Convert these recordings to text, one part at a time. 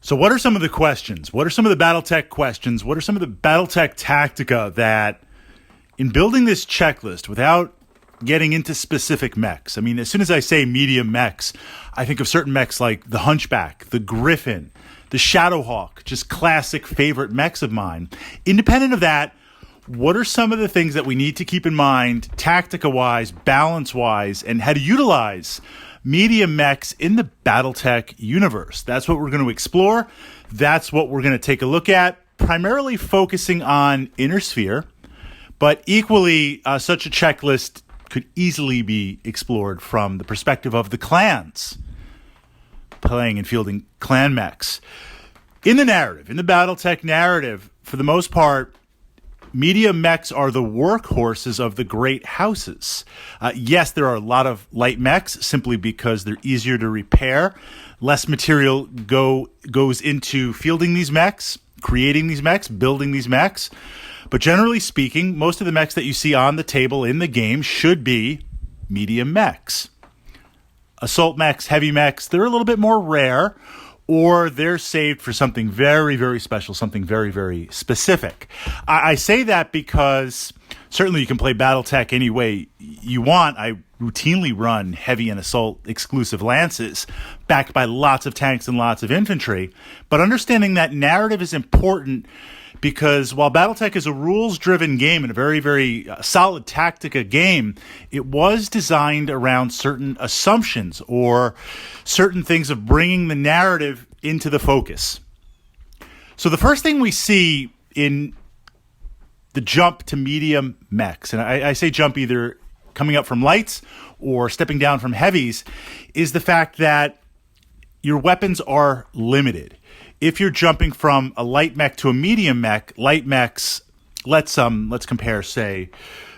So what are some of the questions? What are some of the Battletech questions? What are some of the Battletech tactica that, in building this checklist without getting into specific mechs, I mean, as soon as I say medium mechs, I think of certain mechs like the Hunchback, the Griffin, the Shadowhawk, just classic favorite mechs of mine. Independent of that, what are some of the things that we need to keep in mind, tactica-wise, balance-wise, and how to utilize medium mechs in the Battletech universe? That's what we're going to explore. That's what we're going to take a look at, primarily focusing on Inner Sphere, but equally, such a checklist could easily be explored from the perspective of the clans, playing and fielding clan mechs. In the narrative, in the Battletech narrative, for the most part, medium mechs are the workhorses of the great houses. Yes, there are a lot of light mechs simply because they're easier to repair. Less material goes into fielding these mechs, creating these mechs, building these mechs. But generally speaking, most of the mechs that you see on the table in the game should be medium mechs. Assault mechs, heavy mechs, they're a little bit more rare, or they're saved for something very, very special, something very, very specific. I say that because certainly you can play Battletech any way you want. I routinely run heavy and assault exclusive lances, backed by lots of tanks and lots of infantry. But understanding that narrative is important because while Battletech is a rules-driven game and a very, very solid Tactica game, it was designed around certain assumptions or certain things of bringing the narrative into the focus. So the first thing we see in the jump to medium mechs, and I say jump either coming up from lights or stepping down from heavies, is the fact that your weapons are limited. If you're jumping from a light mech to a medium mech, light mechs, let's compare, say,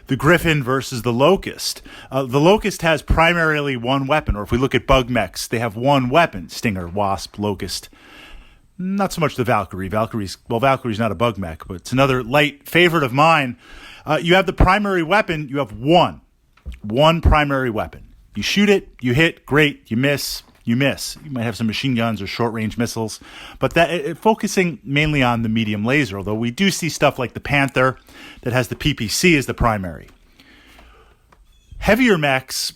the Griffin versus the Locust. The Locust has primarily one weapon, or if we look at bug mechs, they have one weapon: Stinger, Wasp, Locust. Not so much the Valkyrie. Valkyrie's not a bug mech, but it's another light favorite of mine. You have the primary weapon. You have one primary weapon. You shoot it, you hit, great. You miss. You might have some machine guns or short-range missiles, but focusing mainly on the medium laser, although we do see stuff like the Panther that has the PPC as the primary. Heavier mechs,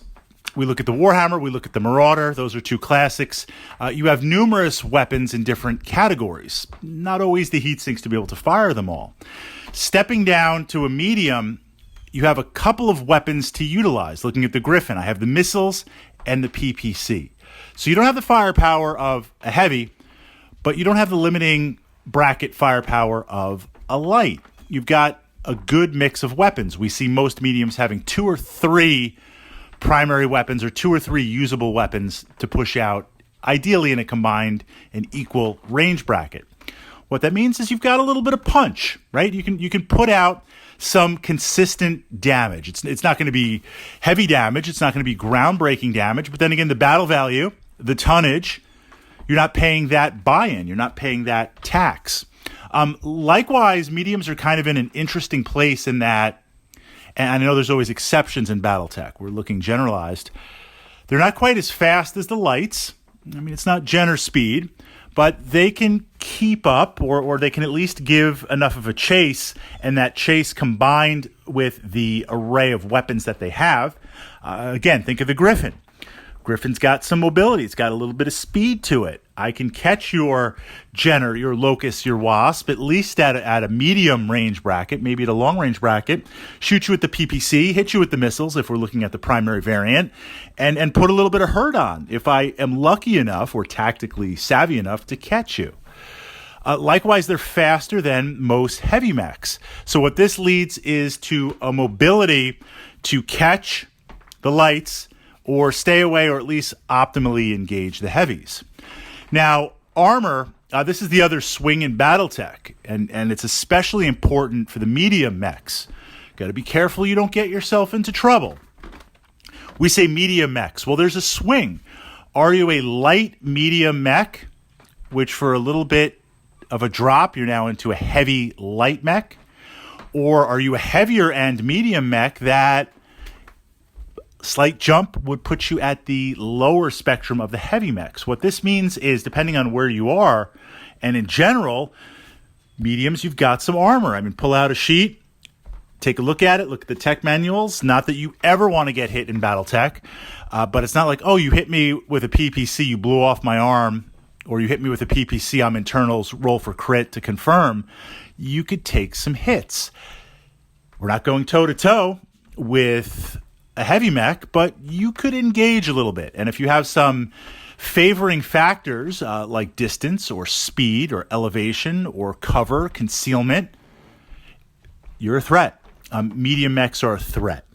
we look at the Warhammer, we look at the Marauder. Those are two classics. You have numerous weapons in different categories. Not always the heat sinks to be able to fire them all. Stepping down to a medium, you have a couple of weapons to utilize. Looking at the Griffin, I have the missiles and the PPC. So you don't have the firepower of a heavy, but you don't have the limiting bracket firepower of a light. You've got a good mix of weapons. We see most mediums having 2 or 3 primary weapons or 2 or 3 usable weapons to push out, ideally in a combined and equal range bracket. What that means is you've got a little bit of punch, right? You can put out some consistent damage. It's not going to be heavy damage. It's not going to be groundbreaking damage. But then again, the battle value, the tonnage, you're not paying that buy-in. You're not paying that tax. Likewise, mediums are kind of in an interesting place in that, and I know there's always exceptions in Battletech. We're looking generalized. They're not quite as fast as the lights. I mean, it's not Jenner speed, but they can keep up, or they can at least give enough of a chase, and that chase combined with the array of weapons that they have. Again, think of the Griffin. Griffin's got some mobility. It's got a little bit of speed to it. I can catch your Jenner, your Locust, your Wasp, at least at a medium range bracket, maybe at a long range bracket, shoot you with the PPC, hit you with the missiles if we're looking at the primary variant, and put a little bit of hurt on if I am lucky enough or tactically savvy enough to catch you. Likewise, they're faster than most heavy mechs. So what this leads is to a mobility to catch the lights or stay away or at least optimally engage the heavies. Now, armor, this is the other swing in Battletech, and it's especially important for the medium mechs. Got to be careful you don't get yourself into trouble. We say medium mechs. Well, there's a swing. Are you a light medium mech, which for a little bit of a drop, you're now into a heavy light mech? Or are you a heavier end medium mech that slight jump would put you at the lower spectrum of the heavy mechs. What this means is, depending on where you are, and in general, mediums, you've got some armor. I mean, pull out a sheet, take a look at it, look at the tech manuals. Not that you ever want to get hit in Battletech, but it's not like, oh, you hit me with a PPC, you blew off my arm, or you hit me with a PPC, I'm internals, roll for crit to confirm. You could take some hits. We're not going toe-to-toe with a heavy mech, but you could engage a little bit. And if you have some favoring factors like distance or speed or elevation or cover, concealment, you're a threat. Medium mechs are a threat.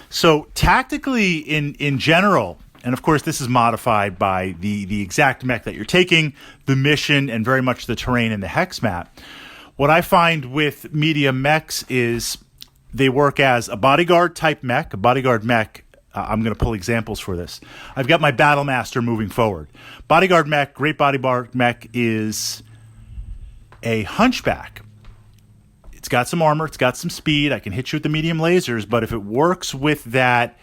So tactically in general, and of course this is modified by the exact mech that you're taking, the mission, and very much the terrain and the hex map. What I find with medium mechs is they work as a bodyguard type mech, a bodyguard mech. I'm going to pull examples for this. I've got my Battlemaster moving forward. Bodyguard mech, great bodyguard mech is a hunchback. It's got some armor, it's got some speed. I can hit you with the medium lasers, but if it works with that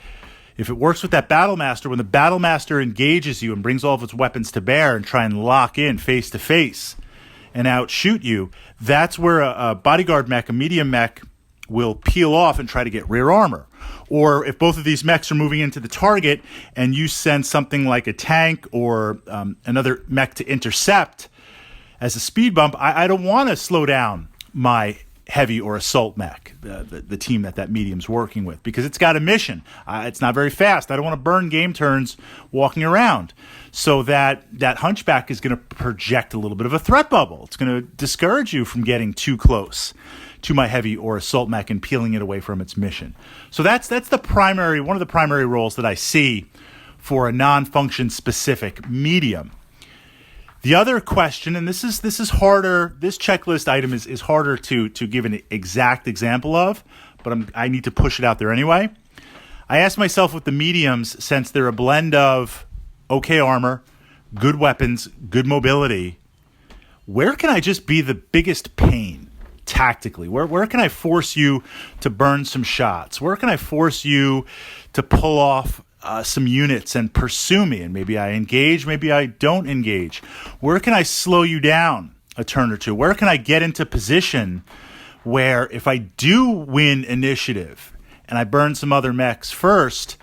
Battlemaster, when the Battlemaster engages you and brings all of its weapons to bear and try and lock in face to face and outshoot you, that's where a bodyguard mech, a medium mech, will peel off and try to get rear armor. Or if both of these mechs are moving into the target and you send something like a tank or another mech to intercept as a speed bump, I don't want to slow down my heavy or assault mech, the team that medium's working with, because it's got a mission. It's not very fast. I don't want to burn game turns walking around. So that hunchback is going to project a little bit of a threat bubble. It's going to discourage you from getting too close to my heavy or assault mech and peeling it away from its mission. So that's one of the primary roles that I see for a non-function specific medium. The other question, and this is harder, this checklist item is harder to give an exact example of, but I need to push it out there anyway. I asked myself with the mediums, since they're a blend of okay armor, good weapons, good mobility, where can I just be the biggest pain tactically? Where can I force you to burn some shots? Where can I force you to pull off some units and pursue me? And maybe I engage, maybe I don't engage. Where can I slow you down a turn or two? Where can I get into position where if I do win initiative and I burn some other mechs first,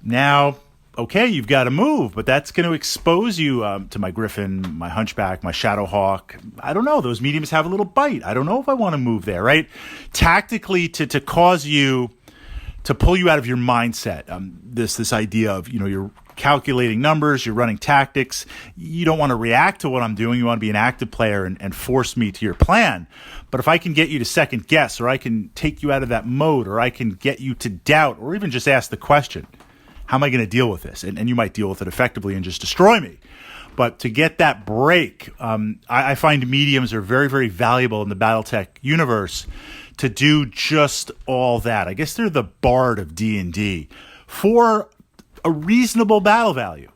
now, okay, you've got to move, but that's going to expose you to my Griffin, my Hunchback, my Shadowhawk. I don't know. Those mediums have a little bite. I don't know if I want to move there, right? Tactically, to cause you, to pull you out of your mindset, this idea of, you're calculating numbers, you're running tactics. You don't want to react to what I'm doing. You want to be an active player and force me to your plan. But if I can get you to second guess, or I can take you out of that mode, or I can get you to doubt, or even just ask the question, how am I going to deal with this? And you might deal with it effectively and just destroy me. But to get that break, I find mediums are very, very valuable in the Battletech universe to do just all that. I guess they're the Bard of D&D for a reasonable battle value.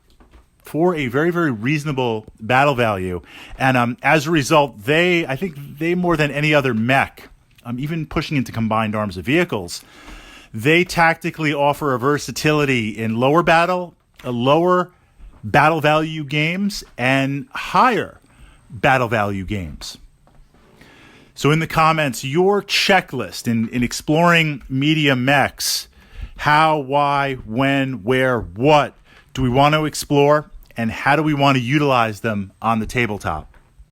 For a very, very reasonable battle value. And as a result, I think they more than any other mech, even pushing into combined arms of vehicles, they tactically offer a versatility in lower battle value games and higher battle value games. So in the comments, your checklist in exploring medium mechs, how, why, when, where, what do we want to explore, and how do we want to utilize them on the tabletop?